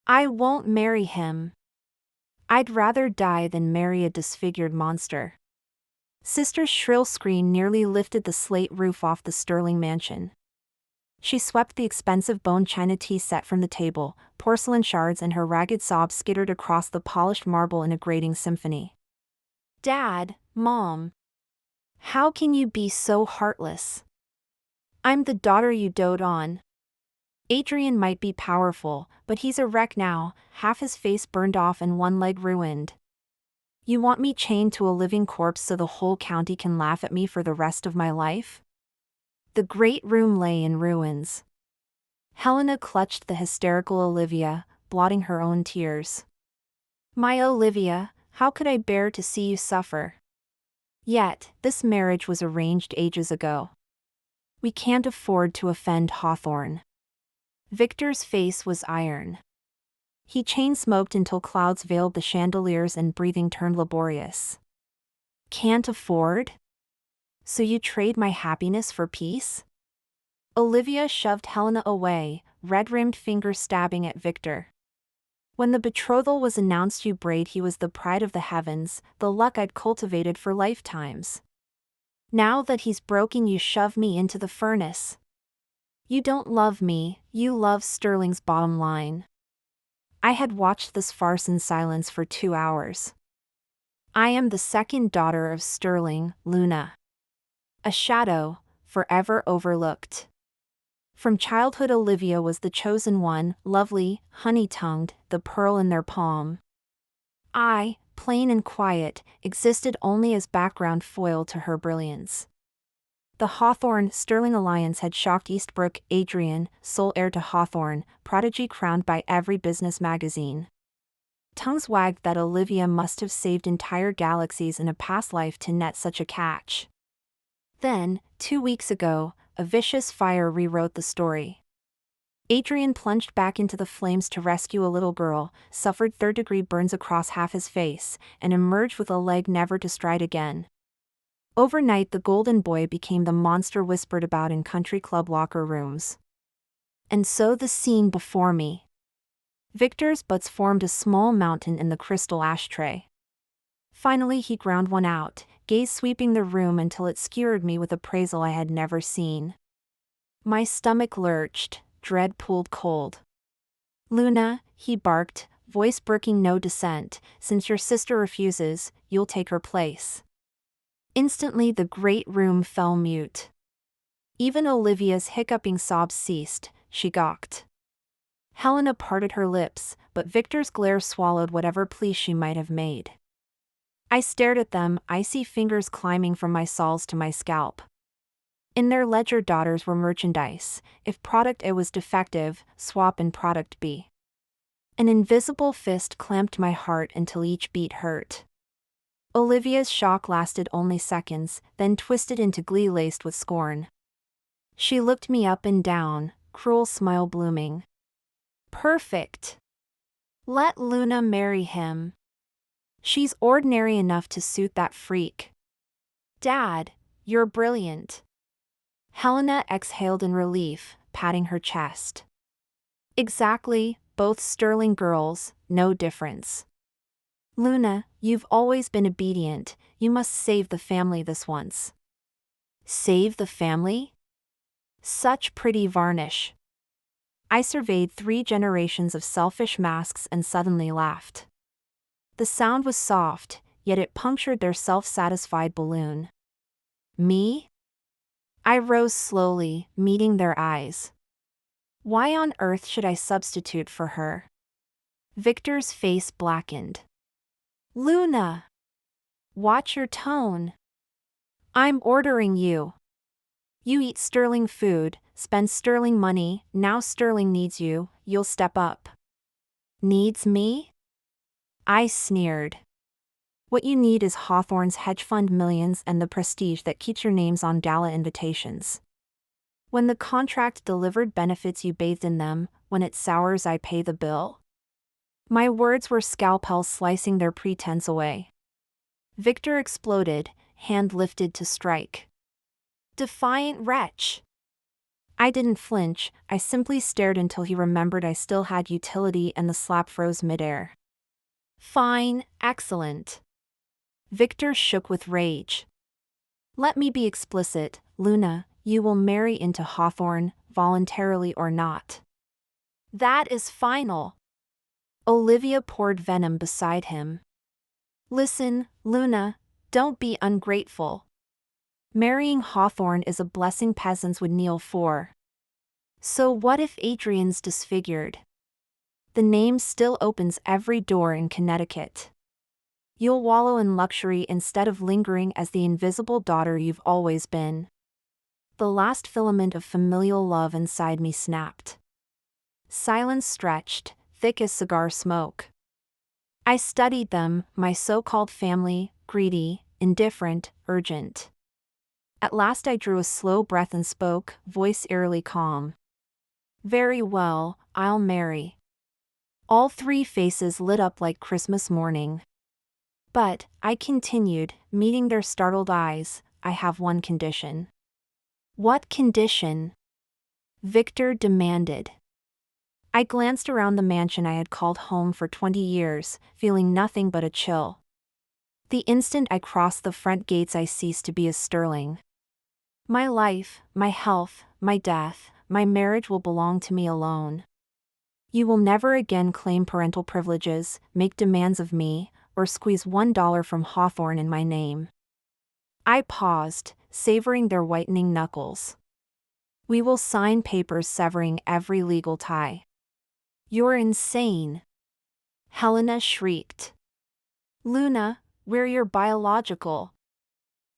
I won't marry him. I'd rather die than marry a disfigured monster. Sister's shrill scream nearly lifted the slate roof off the Sterling mansion. She swept the expensive bone china tea set from the table, porcelain shards and her ragged sobs skittered across the polished marble in a grating symphony. Dad, Mom. How can you be so heartless? I'm the daughter you dote on. Adrian might be powerful, but he's a wreck now, half his face burned off and one leg ruined. You want me chained to a living corpse so the whole county can laugh at me for the rest of my life? The great room lay in ruins. Helena clutched the hysterical Olivia, blotting her own tears. My Olivia, how could I bear to see you suffer? Yet, this marriage was arranged ages ago. We can't afford to offend Hawthorne. Victor's face was iron. He chain-smoked until clouds veiled the chandeliers and breathing turned laborious. Can't afford? So you trade my happiness for peace? Olivia shoved Helena away, red-rimmed fingers stabbing at Victor. When the betrothal was announced you brayed he was the pride of the heavens, the luck I'd cultivated for lifetimes. Now that he's broken you shove me into the furnace. You don't love me, you love Sterling's bottom line. I had watched this farce in silence for 2 hours. I am the second daughter of Sterling, Luna. A shadow, forever overlooked. From childhood Olivia was the chosen one, lovely, honey-tongued, the pearl in their palm. I, plain and quiet, existed only as background foil to her brilliance. The Hawthorne-Sterling alliance had shocked Eastbrook, Adrian, sole heir to Hawthorne, prodigy crowned by every business magazine. Tongues wagged that Olivia must have saved entire galaxies in a past life to net such a catch. Then, 2 weeks ago, a vicious fire rewrote the story. Adrian plunged back into the flames to rescue a little girl, suffered third-degree burns across half his face, and emerged with a leg never to stride again. Overnight the golden boy became the monster whispered about in country club locker rooms. And so the scene before me. Victor's butts formed a small mountain in the crystal ashtray. Finally he ground one out, gaze sweeping the room until it skewered me with appraisal I had never seen. My stomach lurched, dread pulled cold. Luna, he barked, voice brooking no dissent, since your sister refuses, you'll take her place. Instantly the great room fell mute. Even Olivia's hiccuping sobs ceased, she gawked. Helena parted her lips, but Victor's glare swallowed whatever plea she might have made. I stared at them, icy fingers climbing from my soles to my scalp. In their ledger daughters were merchandise. If product A was defective, swap in product B. An invisible fist clamped my heart until each beat hurt. Olivia's shock lasted only seconds, then twisted into glee laced with scorn. She looked me up and down, cruel smile blooming. Perfect. Let Luna marry him. She's ordinary enough to suit that freak. Dad, you're brilliant. Helena exhaled in relief, patting her chest. Exactly, both Sterling girls, no difference. Luna, you've always been obedient, you must save the family this once. Save the family? Such pretty varnish. I surveyed 3 generations of selfish masks and suddenly laughed. The sound was soft, yet it punctured their self-satisfied balloon. Me? I rose slowly, meeting their eyes. Why on earth should I substitute for her? Victor's face blackened. Luna! Watch your tone. I'm ordering you. You eat Sterling food, spend Sterling money, now Sterling needs you, you'll step up. Needs me? I sneered. What you need is Hawthorne's hedge fund millions and the prestige that keeps your names on gala invitations. When the contract delivered benefits you bathed in them, when it sours I pay the bill. My words were scalpels slicing their pretense away. Victor exploded, hand lifted to strike. Defiant wretch! I didn't flinch, I simply stared until he remembered I still had utility and the slap froze midair. Fine, excellent. Victor shook with rage. Let me be explicit, Luna, you will marry into Hawthorne, voluntarily or not. That is final. Olivia poured venom beside him. Listen, Luna, don't be ungrateful. Marrying Hawthorne is a blessing peasants would kneel for. So what if Adrian's disfigured? The name still opens every door in Connecticut. You'll wallow in luxury instead of lingering as the invisible daughter you've always been. The last filament of familial love inside me snapped. Silence stretched, thick as cigar smoke. I studied them, my so-called family, greedy, indifferent, urgent. At last I drew a slow breath and spoke, voice eerily calm. Very well, I'll marry. All three faces lit up like Christmas morning. But, I continued, meeting their startled eyes, I have one condition. What condition? Victor demanded. I glanced around the mansion I had called home for 20 years, feeling nothing but a chill. The instant I crossed the front gates I ceased to be as Sterling. My life, my health, my death, my marriage will belong to me alone. You will never again claim parental privileges, make demands of me, or squeeze $1 from Hawthorne in my name. I paused, savoring their whitening knuckles. We will sign papers severing every legal tie. You're insane. Helena shrieked. Luna, we're your biological.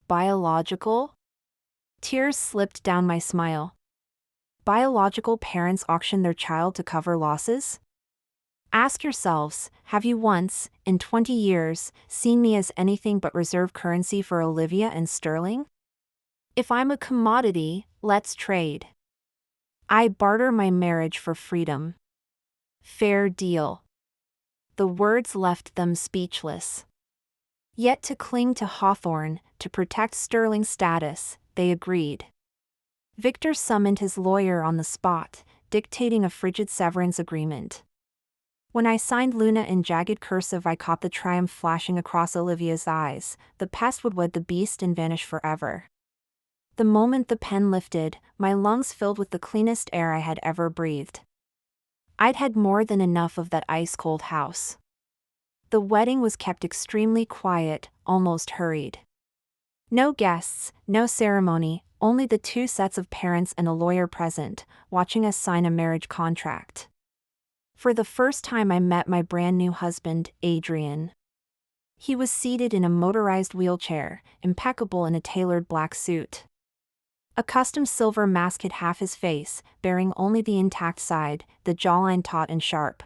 Biological? Tears slipped down my smile. Biological parents auction their child to cover losses? Ask yourselves, have you once, in 20 years, seen me as anything but reserve currency for Olivia and Sterling? If I'm a commodity, let's trade. I barter my marriage for freedom. Fair deal. The words left them speechless. Yet to cling to Hawthorne, to protect Sterling's status, they agreed. Victor summoned his lawyer on the spot, dictating a frigid severance agreement. When I signed Luna in jagged cursive, I caught the triumph flashing across Olivia's eyes. The pest would wed the beast and vanish forever. The moment the pen lifted, my lungs filled with the cleanest air I had ever breathed. I'd had more than enough of that ice-cold house. The wedding was kept extremely quiet, almost hurried. No guests, no ceremony, only the two sets of parents and a lawyer present, watching us sign a marriage contract. For the first time I met my brand new husband, Adrian. He was seated in a motorized wheelchair, impeccable in a tailored black suit. A custom silver mask hid half his face, bearing only the intact side, the jawline taut and sharp.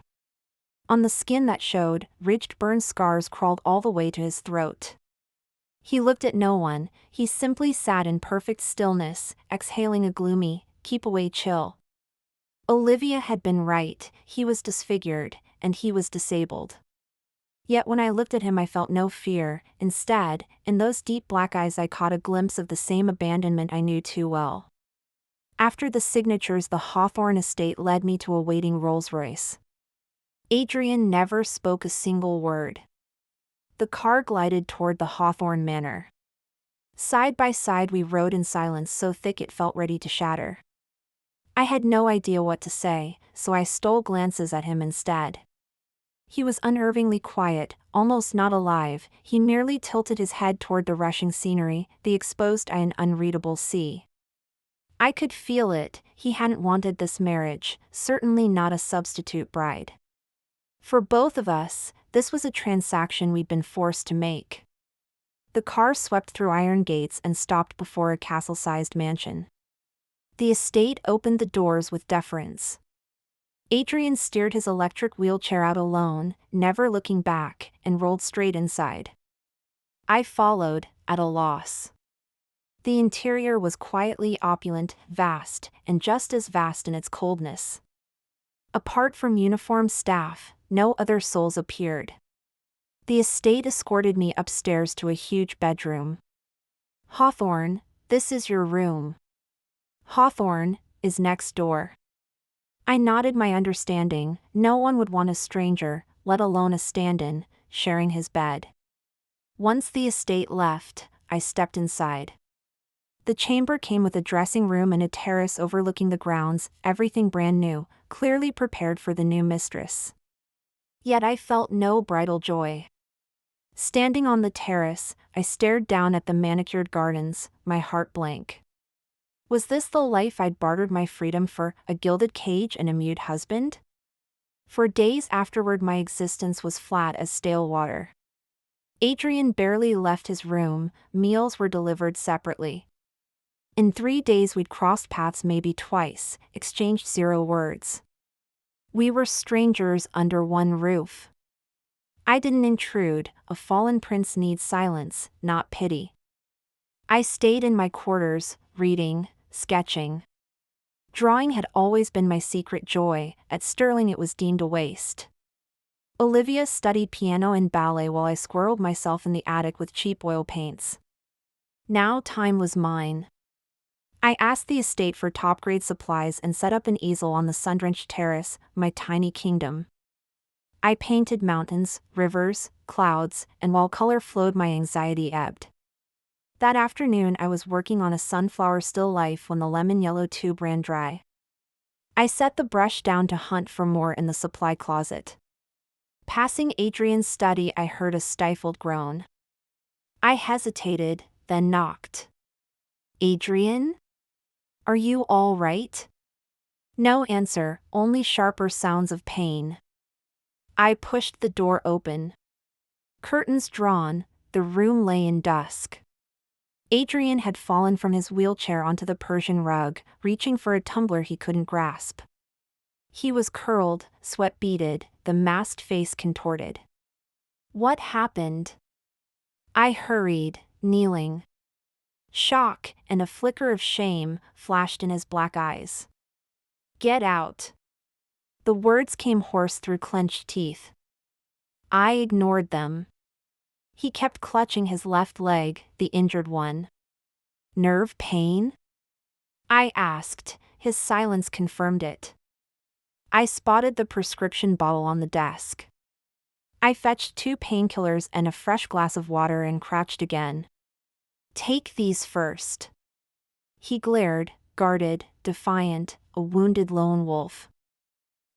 On the skin that showed, ridged burn scars crawled all the way to his throat. He looked at no one, he simply sat in perfect stillness, exhaling a gloomy, keep-away chill. Olivia had been right, he was disfigured, and he was disabled. Yet when I looked at him I felt no fear, instead, in those deep black eyes I caught a glimpse of the same abandonment I knew too well. After the signatures, the Hawthorne estate led me to a waiting Rolls-Royce. Adrian never spoke a single word. The car glided toward the Hawthorne manor. Side by side we rode in silence so thick it felt ready to shatter. I had no idea what to say, so I stole glances at him instead. He was unnervingly quiet, almost not alive. He merely tilted his head toward the rushing scenery, the exposed eye and unreadable sea. I could feel it, he hadn't wanted this marriage, certainly not a substitute bride. For both of us, this was a transaction we'd been forced to make. The car swept through iron gates and stopped before a castle-sized mansion. The estate opened the doors with deference. Adrian steered his electric wheelchair out alone, never looking back, and rolled straight inside. I followed, at a loss. The interior was quietly opulent, vast, and just as vast in its coldness. Apart from uniformed staff, no other souls appeared. The estate escorted me upstairs to a huge bedroom. Hawthorne, this is your room. Hawthorne, is next door. I nodded my understanding. No one would want a stranger, let alone a stand-in, sharing his bed. Once the estate left, I stepped inside. The chamber came with a dressing room and a terrace overlooking the grounds, everything brand new, clearly prepared for the new mistress. Yet I felt no bridal joy. Standing on the terrace, I stared down at the manicured gardens, my heart blank. Was this the life I'd bartered my freedom for, a gilded cage and a mute husband? For days afterward my existence was flat as stale water. Adrian barely left his room, meals were delivered separately. In 3 days we'd crossed paths maybe twice, exchanged 0 words. We were strangers under one roof. I didn't intrude, a fallen prince needs silence, not pity. I stayed in my quarters, reading, sketching. Drawing had always been my secret joy, at Sterling it was deemed a waste. Olivia studied piano and ballet while I squirreled myself in the attic with cheap oil paints. Now time was mine. I asked the estate for top-grade supplies and set up an easel on the sun-drenched terrace, my tiny kingdom. I painted mountains, rivers, clouds, and while color flowed my anxiety ebbed. That afternoon I was working on a sunflower still life when the lemon-yellow tube ran dry. I set the brush down to hunt for more in the supply closet. Passing Adrian's study I heard a stifled groan. I hesitated, then knocked. Adrian? Are you all right? No answer, only sharper sounds of pain. I pushed the door open. Curtains drawn, the room lay in dusk. Adrian had fallen from his wheelchair onto the Persian rug, reaching for a tumbler he couldn't grasp. He was curled, sweat beaded, the masked face contorted. What happened? I hurried, kneeling. Shock and a flicker of shame flashed in his black eyes. Get out. The words came hoarse through clenched teeth. I ignored them. He kept clutching his left leg, the injured one. Nerve pain? I asked, his silence confirmed it. I spotted the prescription bottle on the desk. I fetched 2 painkillers and a fresh glass of water and crouched again. Take these first. He glared, guarded, defiant, a wounded lone wolf.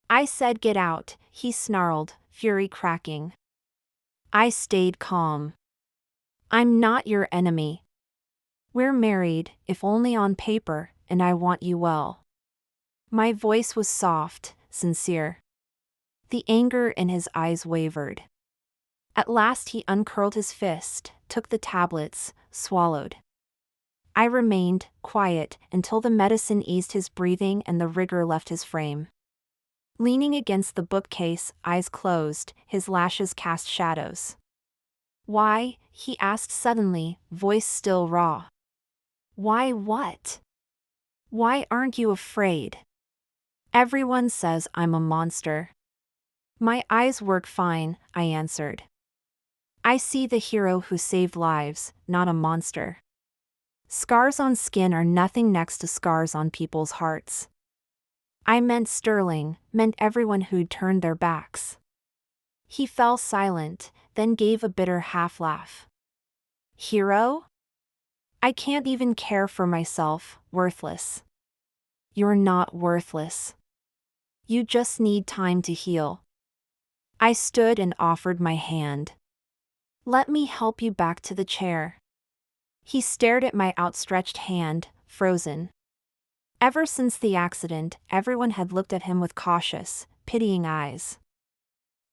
I said get out, he snarled, fury cracking. I stayed calm. I'm not your enemy. We're married, if only on paper, and I want you well. My voice was soft, sincere. The anger in his eyes wavered. At last he uncurled his fist, took the tablets, swallowed. I remained quiet until the medicine eased his breathing and the rigor left his frame. Leaning against the bookcase, eyes closed, his lashes cast shadows. Why? He asked suddenly, voice still raw. Why what? Why aren't you afraid? Everyone says I'm a monster. My eyes work fine, I answered. I see the hero who saved lives, not a monster. Scars on skin are nothing next to scars on people's hearts. I meant Sterling, meant everyone who'd turned their backs. He fell silent, then gave a bitter half-laugh. Hero? I can't even care for myself, worthless. You're not worthless. You just need time to heal. I stood and offered my hand. Let me help you back to the chair. He stared at my outstretched hand, frozen. Ever since the accident, everyone had looked at him with cautious, pitying eyes.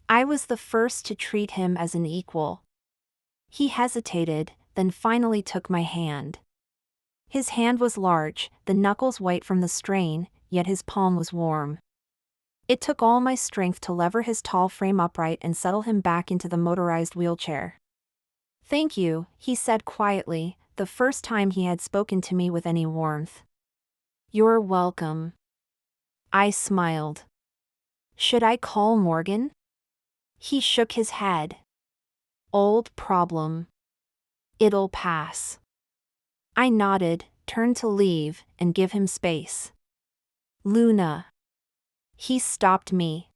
I was the first to treat him as an equal. He hesitated, then finally took my hand. His hand was large, the knuckles white from the strain, yet his palm was warm. It took all my strength to lever his tall frame upright and settle him back into the motorized wheelchair. Thank you, he said quietly, the first time he had spoken to me with any warmth. You're welcome. I smiled. Should I call Morgan? He shook his head. Old problem. It'll pass. I nodded, turned to leave, and give him space. Luna. He stopped me.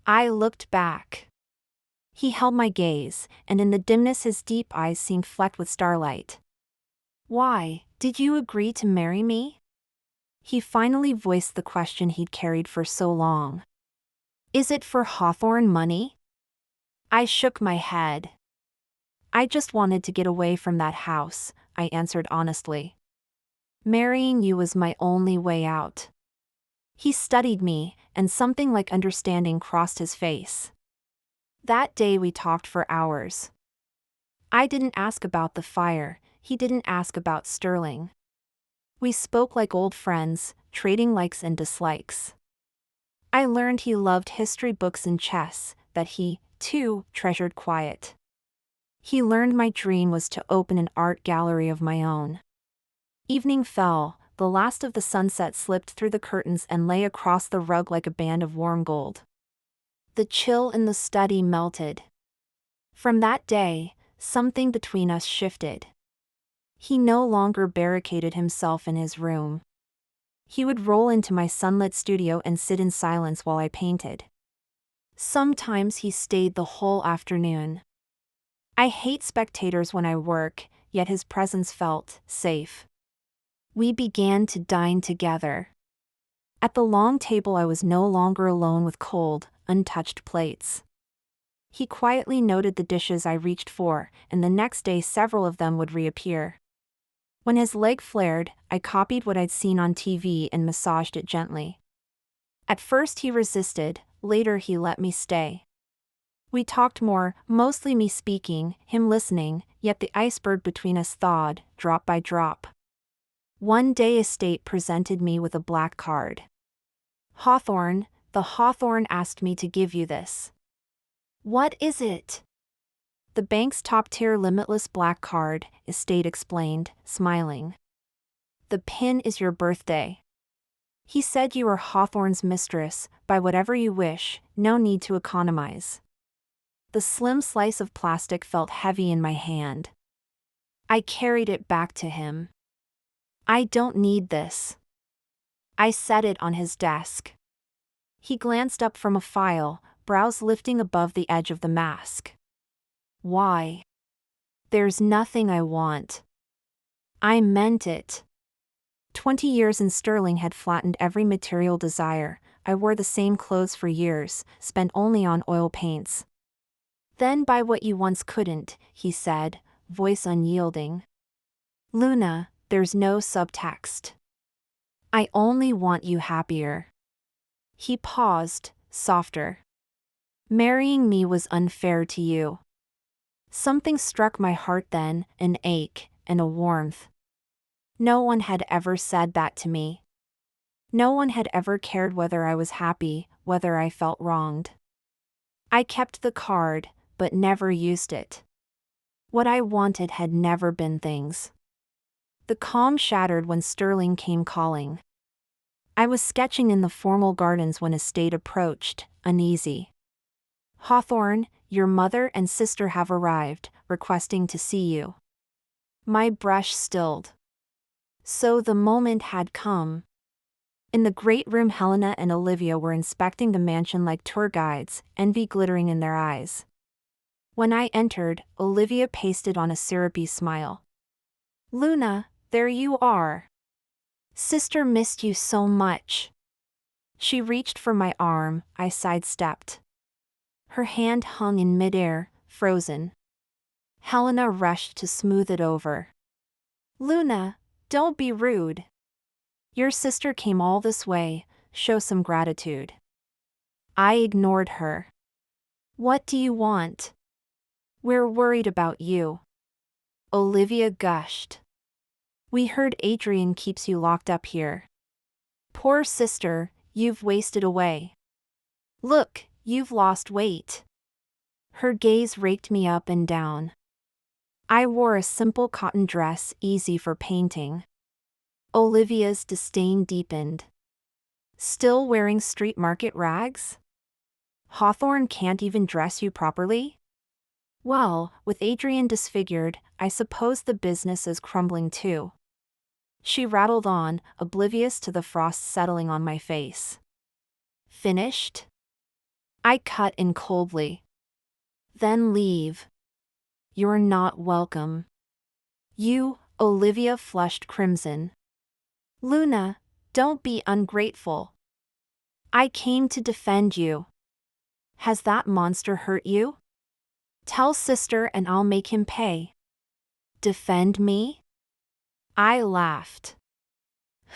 I looked back. He held my gaze, and in the dimness his deep eyes seemed flecked with starlight. Why did you agree to marry me? He finally voiced the question he'd carried for so long. Is it for Hawthorne money? I shook my head. I just wanted to get away from that house, I answered honestly. Marrying you was my only way out. He studied me, and something like understanding crossed his face. That day we talked for hours. I didn't ask about the fire, he didn't ask about Sterling. We spoke like old friends, trading likes and dislikes. I learned he loved history books and chess, that he, too, treasured quiet. He learned my dream was to open an art gallery of my own. Evening fell, the last of the sunset slipped through the curtains and lay across the rug like a band of warm gold. The chill in the study melted. From that day, something between us shifted. He no longer barricaded himself in his room. He would roll into my sunlit studio and sit in silence while I painted. Sometimes he stayed the whole afternoon. I hate spectators when I work, yet his presence felt safe. We began to dine together. At the long table I was no longer alone with cold, untouched plates. He quietly noted the dishes I reached for, and the next day several of them would reappear. When his leg flared, I copied what I'd seen on TV and massaged it gently. At first he resisted, later he let me stay. We talked more, mostly me speaking, him listening, yet the iceberg between us thawed, drop by drop. One day estate presented me with a black card. Hawthorne, the Hawthorne asked me to give you this. What is it? The bank's top-tier limitless black card, estate explained, smiling. The pin is your birthday. He said you are Hawthorne's mistress, buy whatever you wish, no need to economize. The slim slice of plastic felt heavy in my hand. I carried it back to him. I don't need this. I set it on his desk. He glanced up from a file, brows lifting above the edge of the mask. Why? There's nothing I want. I meant it. 20 years in Sterling had flattened every material desire. I wore the same clothes for years, spent only on oil paints. Then buy what you once couldn't, he said, voice unyielding. Luna, there's no subtext. I only want you happier. He paused, softer. Marrying me was unfair to you. Something struck my heart then, an ache, and a warmth. No one had ever said that to me. No one had ever cared whether I was happy, whether I felt wronged. I kept the card, but never used it. What I wanted had never been things. The calm shattered when Sterling came calling. I was sketching in the formal gardens when estate approached, uneasy. Hawthorne, your mother and sister have arrived, requesting to see you. My brush stilled. So the moment had come. In the great room Helena and Olivia were inspecting the mansion like tour guides, envy glittering in their eyes. When I entered, Olivia pasted on a syrupy smile. Luna, there you are. Sister missed you so much. She reached for my arm, I sidestepped. Her hand hung in midair, frozen. Helena rushed to smooth it over. Luna, don't be rude. Your sister came all this way, show some gratitude. I ignored her. What do you want? We're worried about you. Olivia gushed. We heard Adrian keeps you locked up here. Poor sister, you've wasted away. Look, you've lost weight. Her gaze raked me up and down. I wore a simple cotton dress, easy for painting. Olivia's disdain deepened. Still wearing street market rags? Hawthorne can't even dress you properly? Well, with Adrian disfigured, I suppose the business is crumbling too. She rattled on, oblivious to the frost settling on my face. Finished? I cut in coldly. Then leave. You're not welcome. You, Olivia flushed crimson. Luna, don't be ungrateful. I came to defend you. Has that monster hurt you? Tell sister and I'll make him pay. Defend me? I laughed.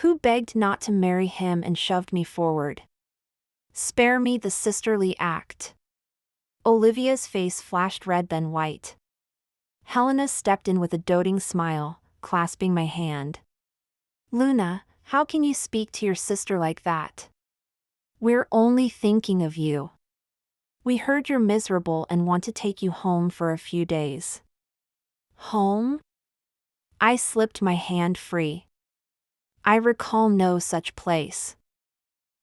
Who begged not to marry him and shoved me forward? Spare me the sisterly act. Olivia's face flashed red then white. Helena stepped in with a doting smile, clasping my hand. Luna, how can you speak to your sister like that? We're only thinking of you. We heard you're miserable and want to take you home for a few days. Home? I slipped my hand free. I recall no such place.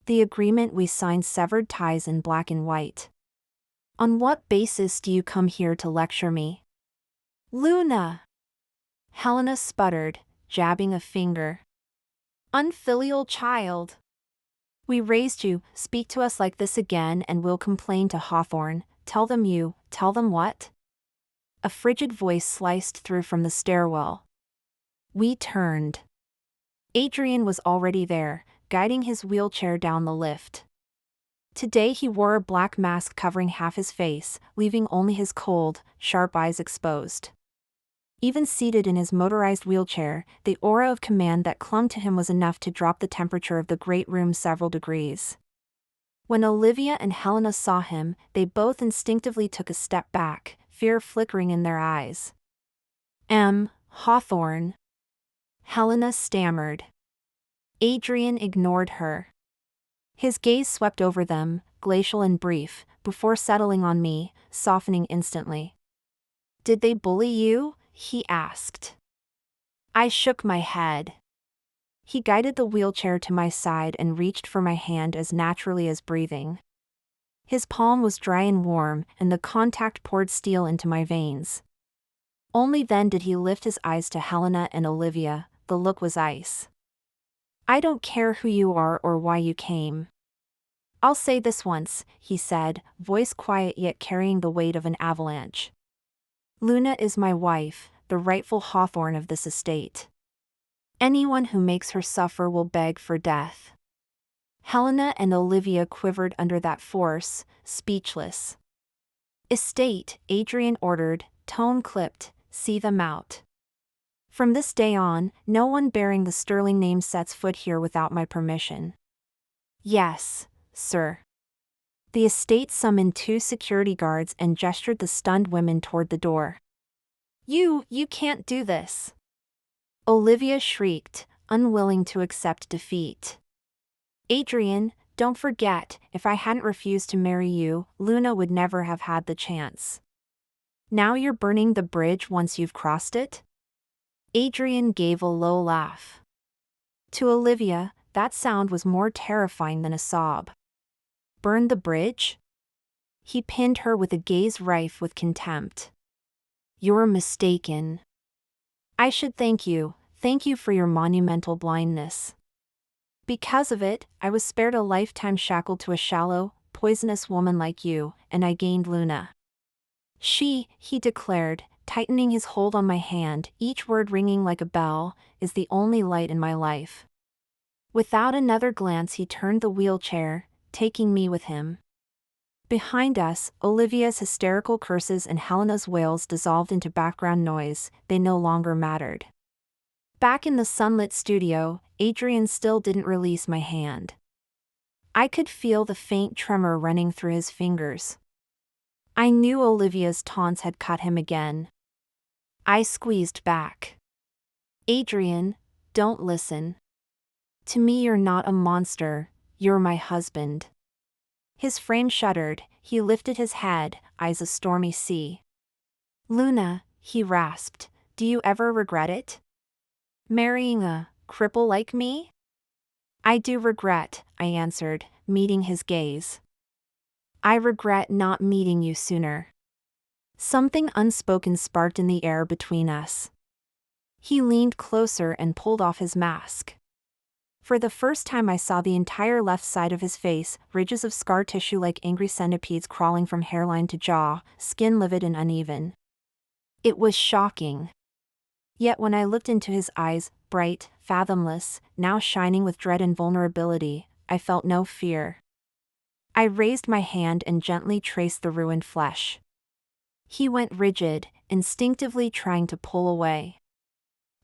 The agreement we signed severed ties in black and white. On what basis do you come here to lecture me? Luna! Helena sputtered, jabbing a finger. Unfilial child. We raised you, speak to us like this again and we'll complain to Hawthorne. Tell them what? A frigid voice sliced through from the stairwell. We turned. Adrian was already there, guiding his wheelchair down the lift. Today he wore a black mask covering half his face, leaving only his cold, sharp eyes exposed. Even seated in his motorized wheelchair, the aura of command that clung to him was enough to drop the temperature of the great room several degrees. When Olivia and Helena saw him, they both instinctively took a step back, fear flickering in their eyes. Hawthorne. Helena stammered. Adrian ignored her. His gaze swept over them, glacial and brief, before settling on me, softening instantly. Did they bully you? He asked. I shook my head. He guided the wheelchair to my side and reached for my hand as naturally as breathing. His palm was dry and warm, and the contact poured steel into my veins. Only then did he lift his eyes to Helena and Olivia. The look was ice. I don't care who you are or why you came. I'll say this once, he said, voice quiet yet carrying the weight of an avalanche. Luna is my wife, the rightful Hawthorne of this estate. Anyone who makes her suffer will beg for death. Helena and Olivia quivered under that force, speechless. Estate, Adrian ordered, tone clipped, see them out. From this day on, no one bearing the sterling name sets foot here without my permission. Yes, sir. The estate summoned 2 security guards and gestured the stunned women toward the door. You can't do this. Olivia shrieked, unwilling to accept defeat. Adrian, don't forget, if I hadn't refused to marry you, Luna would never have had the chance. Now you're burning the bridge once you've crossed it? Adrian gave a low laugh. To Olivia, that sound was more terrifying than a sob. Burn the bridge? He pinned her with a gaze rife with contempt. You're mistaken. I should thank you for your monumental blindness. Because of it, I was spared a lifetime shackled to a shallow, poisonous woman like you, and I gained Luna. She, he declared, tightening his hold on my hand, each word ringing like a bell, is the only light in my life. Without another glance he turned the wheelchair, taking me with him. Behind us, Olivia's hysterical curses and Helena's wails dissolved into background noise. They no longer mattered. Back in the sunlit studio, Adrian still didn't release my hand. I could feel the faint tremor running through his fingers. I knew Olivia's taunts had cut him again. I squeezed back. Adrian, don't listen. To me you're not a monster, you're my husband. His frame shuddered, he lifted his head, eyes a stormy sea. Luna, he rasped, do you ever regret it? Marrying a cripple like me? I do regret, I answered, meeting his gaze. I regret not meeting you sooner. Something unspoken sparked in the air between us. He leaned closer and pulled off his mask. For the first time I saw the entire left side of his face, ridges of scar tissue like angry centipedes crawling from hairline to jaw, skin livid and uneven. It was shocking. Yet when I looked into his eyes, bright, fathomless, now shining with dread and vulnerability, I felt no fear. I raised my hand and gently traced the ruined flesh. He went rigid, instinctively trying to pull away.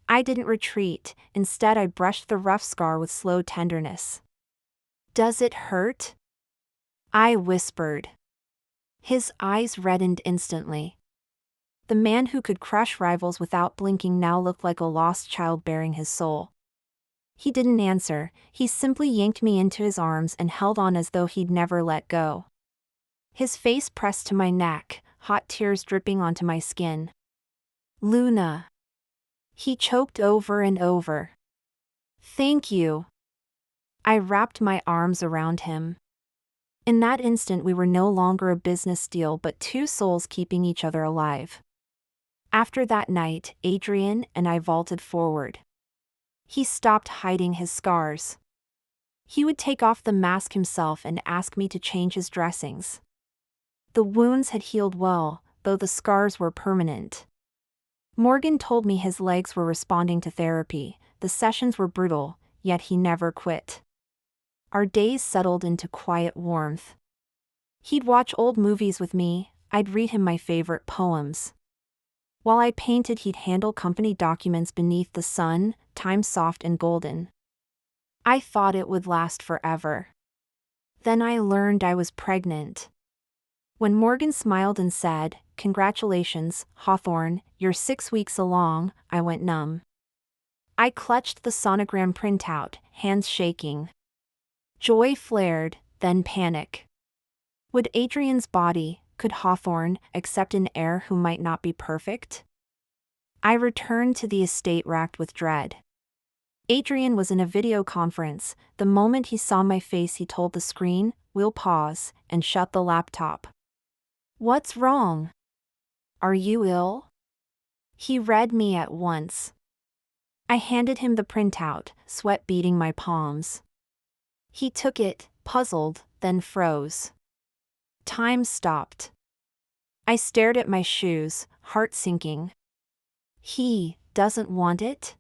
I didn't retreat, instead I brushed the rough scar with slow tenderness. "Does it hurt?" I whispered. His eyes reddened instantly. The man who could crush rivals without blinking now looked like a lost child bearing his soul. He didn't answer, he simply yanked me into his arms and held on as though he'd never let go. His face pressed to my neck, hot tears dripping onto my skin. "Luna." He choked over and over. "Thank you." I wrapped my arms around him. In that instant we were no longer a business deal but two souls keeping each other alive. After that night, Adrian and I vaulted forward. He stopped hiding his scars. He would take off the mask himself and ask me to change his dressings. The wounds had healed well, though the scars were permanent. Morgan told me his legs were responding to therapy, the sessions were brutal, yet he never quit. Our days settled into quiet warmth. He'd watch old movies with me, I'd read him my favorite poems. While I painted, he'd handle company documents beneath the sun, time soft and golden. I thought it would last forever. Then I learned I was pregnant. When Morgan smiled and said, "Congratulations, Hawthorne, you're 6 weeks along," I went numb. I clutched the sonogram printout, hands shaking. Joy flared, then panic. Would Adrian's body, could Hawthorne, accept an heir who might not be perfect? I returned to the estate racked with dread. Adrian was in a video conference. The moment he saw my face he told the screen, "We'll pause," and shut the laptop. "What's wrong? Are you ill?" He read me at once. I handed him the printout, sweat beading my palms. He took it, puzzled, then froze. Time stopped. I stared at my shoes, heart sinking. "He doesn't want it?"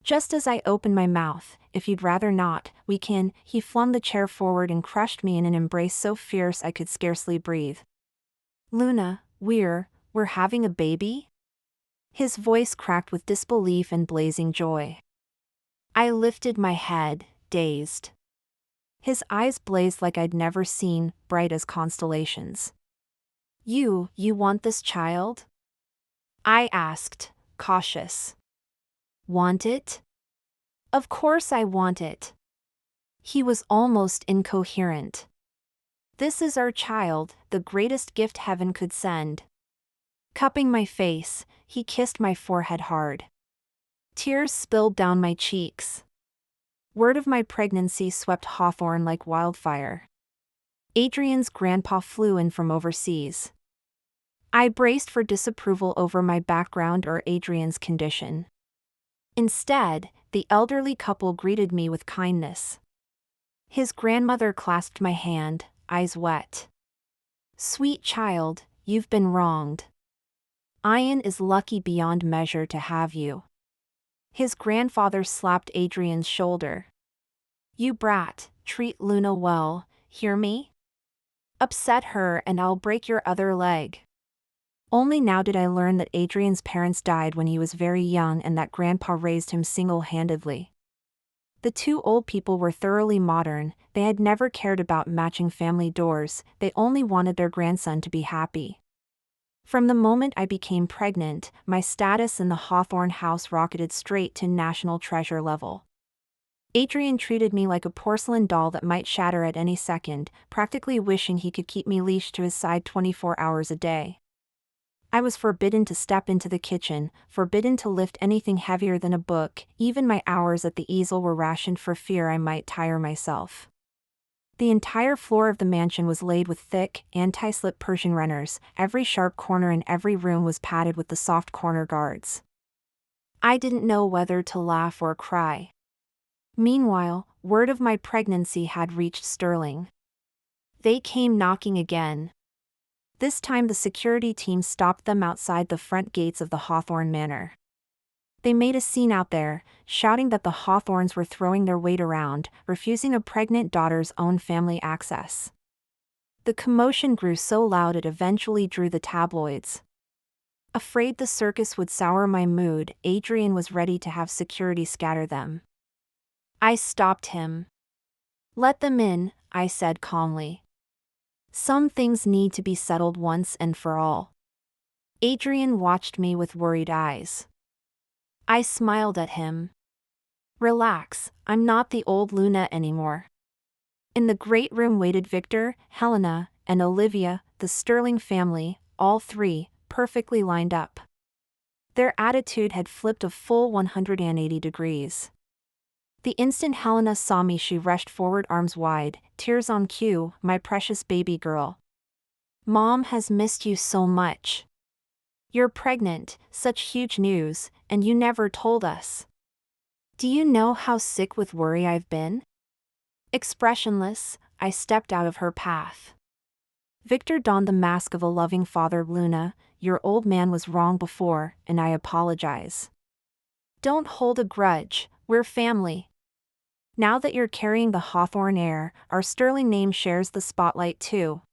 Just as I opened my mouth, "If you'd rather not, we can," he flung the chair forward and crushed me in an embrace so fierce I could scarcely breathe. "Luna, we're having a baby?" His voice cracked with disbelief and blazing joy. I lifted my head, dazed. His eyes blazed like I'd never seen, bright as constellations. You want this child?" I asked, cautious. "Want it?" "Of course I want it." He was almost incoherent. "This is our child, the greatest gift heaven could send." Cupping my face, he kissed my forehead hard. Tears spilled down my cheeks. Word of my pregnancy swept Hawthorne like wildfire. Adrian's grandpa flew in from overseas. I braced for disapproval over my background or Adrian's condition. Instead, the elderly couple greeted me with kindness. His grandmother clasped my hand, eyes wet. "Sweet child, you've been wronged. Ian is lucky beyond measure to have you." His grandfather slapped Adrian's shoulder. "You brat, treat Luna well, hear me? Upset her and I'll break your other leg." Only now did I learn that Adrian's parents died when he was very young and that Grandpa raised him single-handedly. The two old people were thoroughly modern, they had never cared about matching family doors, they only wanted their grandson to be happy. From the moment I became pregnant, my status in the Hawthorne house rocketed straight to national treasure level. Adrian treated me like a porcelain doll that might shatter at any second, practically wishing he could keep me leashed to his side 24 hours a day. I was forbidden to step into the kitchen, forbidden to lift anything heavier than a book, even my hours at the easel were rationed for fear I might tire myself. The entire floor of the mansion was laid with thick, anti-slip Persian runners, every sharp corner in every room was padded with the soft corner guards. I didn't know whether to laugh or cry. Meanwhile, word of my pregnancy had reached Sterling. They came knocking again. This time the security team stopped them outside the front gates of the Hawthorne Manor. They made a scene out there, shouting that the Hawthornes were throwing their weight around, refusing a pregnant daughter's own family access. The commotion grew so loud it eventually drew the tabloids. Afraid the circus would sour my mood, Adrian was ready to have security scatter them. I stopped him. "Let them in," I said calmly. "Some things need to be settled once and for all." Adrian watched me with worried eyes. I smiled at him. "Relax, I'm not the old Luna anymore." In the great room waited Victor, Helena, and Olivia, the Sterling family, all three, perfectly lined up. Their attitude had flipped a full 180 degrees. The instant Helena saw me, she rushed forward, arms wide, tears on cue. "My precious baby girl. Mom has missed you so much. You're pregnant, such huge news, and you never told us. Do you know how sick with worry I've been?" Expressionless, I stepped out of her path. Victor donned the mask of a loving father. "Luna, your old man was wrong before, and I apologize. Don't hold a grudge, we're family. Now that you're carrying the Hawthorne heir, our Sterling name shares the spotlight too."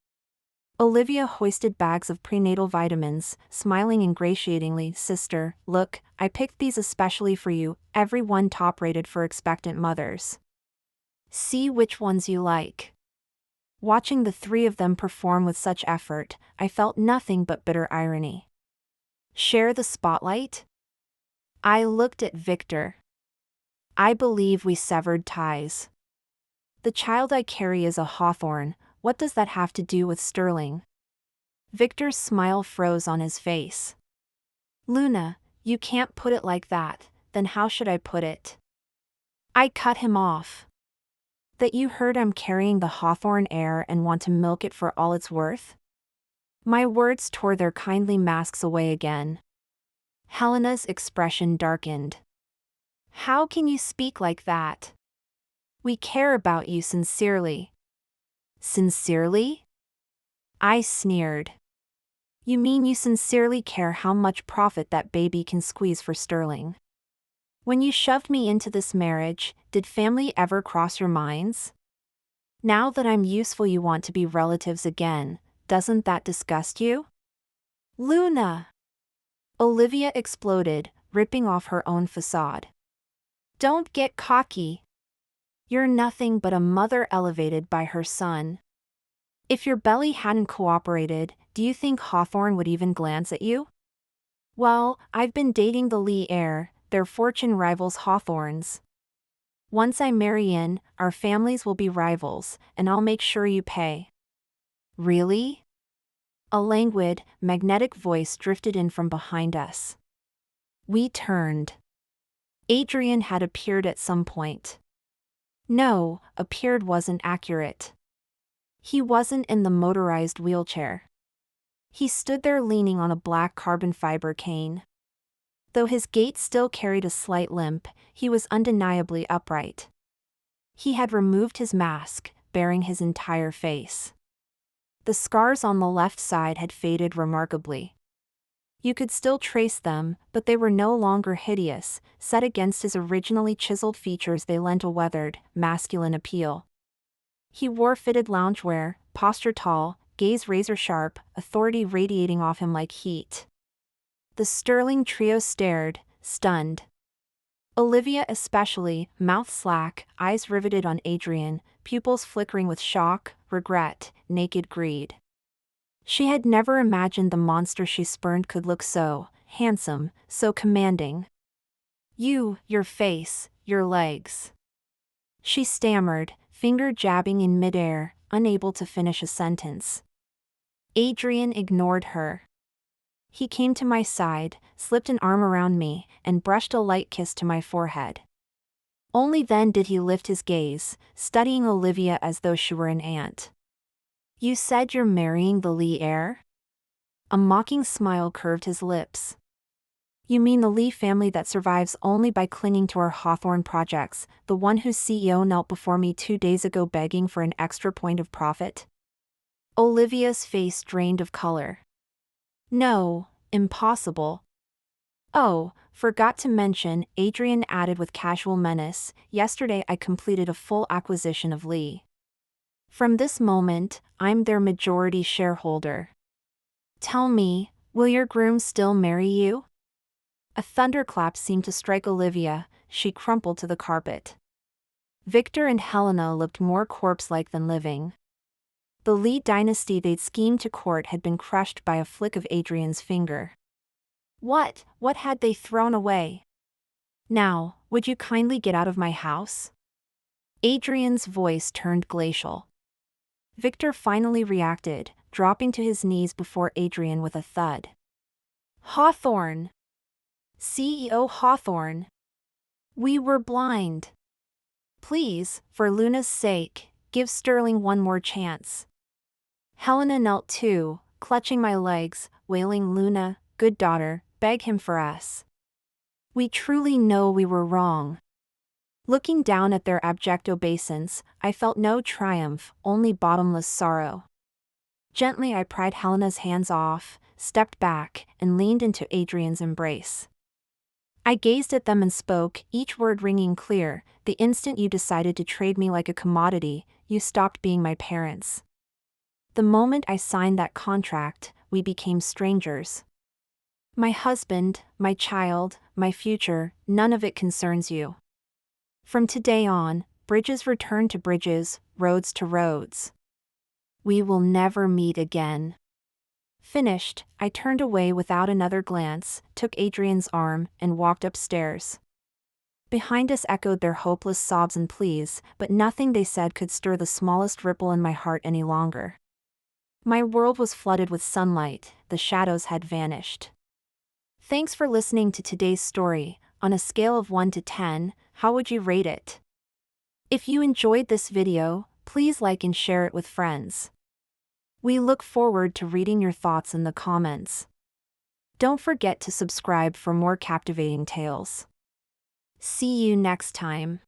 Olivia hoisted bags of prenatal vitamins, smiling ingratiatingly. "Sister, look, I picked these especially for you, every one top-rated for expectant mothers. See which ones you like." Watching the three of them perform with such effort, I felt nothing but bitter irony. Share the spotlight? I looked at Victor. I believe we severed ties. The child I carry is a Hawthorne. What does that have to do with Sterling? Victor's smile froze on his face. "Luna, you can't put it like that. Then how should I put it?" I cut him off. "That you heard I'm carrying the Hawthorne heir and want to milk it for all it's worth?" My words tore their kindly masks away again. Helena's expression darkened. "How can you speak like that? We care about you sincerely." Sincerely? I sneered. "You mean you sincerely care how much profit that baby can squeeze for Sterling? When you shoved me into this marriage, did family ever cross your minds? Now that I'm useful you want to be relatives again, doesn't that disgust you?" "Luna!" Olivia exploded, ripping off her own facade. "Don't get cocky. You're nothing but a mother elevated by her son. If your belly hadn't cooperated, do you think Hawthorne would even glance at you? Well, I've been dating the Lee heir, their fortune rivals Hawthorne's. Once I marry in, our families will be rivals, and I'll make sure you pay." "Really?" A languid, magnetic voice drifted in from behind us. We turned. Adrian had appeared at some point. No, appeared wasn't accurate. He wasn't in the motorized wheelchair. He stood there leaning on a black carbon fiber cane. Though his gait still carried a slight limp, he was undeniably upright. He had removed his mask, baring his entire face. The scars on the left side had faded remarkably. You could still trace them, but they were no longer hideous. Set against his originally chiseled features, they lent a weathered, masculine appeal. He wore fitted loungewear, posture tall, gaze razor-sharp, authority radiating off him like heat. The Sterling trio stared, stunned. Olivia especially, mouth slack, eyes riveted on Adrian, pupils flickering with shock, regret, naked greed. She had never imagined the monster she spurned could look so handsome, so commanding. Your face, your legs." She stammered, finger jabbing in midair, unable to finish a sentence. Adrian ignored her. He came to my side, slipped an arm around me, and brushed a light kiss to my forehead. Only then did he lift his gaze, studying Olivia as though she were an ant. "You said you're marrying the Lee heir?" A mocking smile curved his lips. You mean the Lee family that survives only by clinging to our Hawthorne projects, the one whose CEO knelt before me 2 days ago begging for an extra point of profit? Olivia's face drained of color. No, impossible. Oh, forgot to mention, Adrian added with casual menace, yesterday I completed a full acquisition of Lee. From this moment, I'm their majority shareholder. Tell me, will your groom still marry you? A thunderclap seemed to strike Olivia. She crumpled to the carpet. Victor and Helena looked more corpse-like than living. The Lee dynasty they'd schemed to court had been crushed by a flick of Adrian's finger. What had they thrown away? Now, would you kindly get out of my house? Adrian's voice turned glacial. Victor finally reacted, dropping to his knees before Adrian with a thud. Hawthorne! CEO Hawthorne! We were blind. Please, for Luna's sake, give Sterling one more chance. Helena knelt too, clutching my legs, wailing, Luna, good daughter, beg him for us. We truly know we were wrong. Looking down at their abject obeisance, I felt no triumph, only bottomless sorrow. Gently I pried Helena's hands off, stepped back, and leaned into Adrian's embrace. I gazed at them and spoke, each word ringing clear, the instant you decided to trade me like a commodity, you stopped being my parents. The moment I signed that contract, we became strangers. My husband, my child, my future, none of it concerns you. From today on, bridges return to bridges, roads to roads. We will never meet again. Finished, I turned away without another glance, took Adrian's arm, and walked upstairs. Behind us echoed their hopeless sobs and pleas, but nothing they said could stir the smallest ripple in my heart any longer. My world was flooded with sunlight, the shadows had vanished. Thanks for listening to today's story. On a scale of 1 to 10, how would you rate it? If you enjoyed this video, please like and share it with friends. We look forward to reading your thoughts in the comments. Don't forget to subscribe for more captivating tales. See you next time.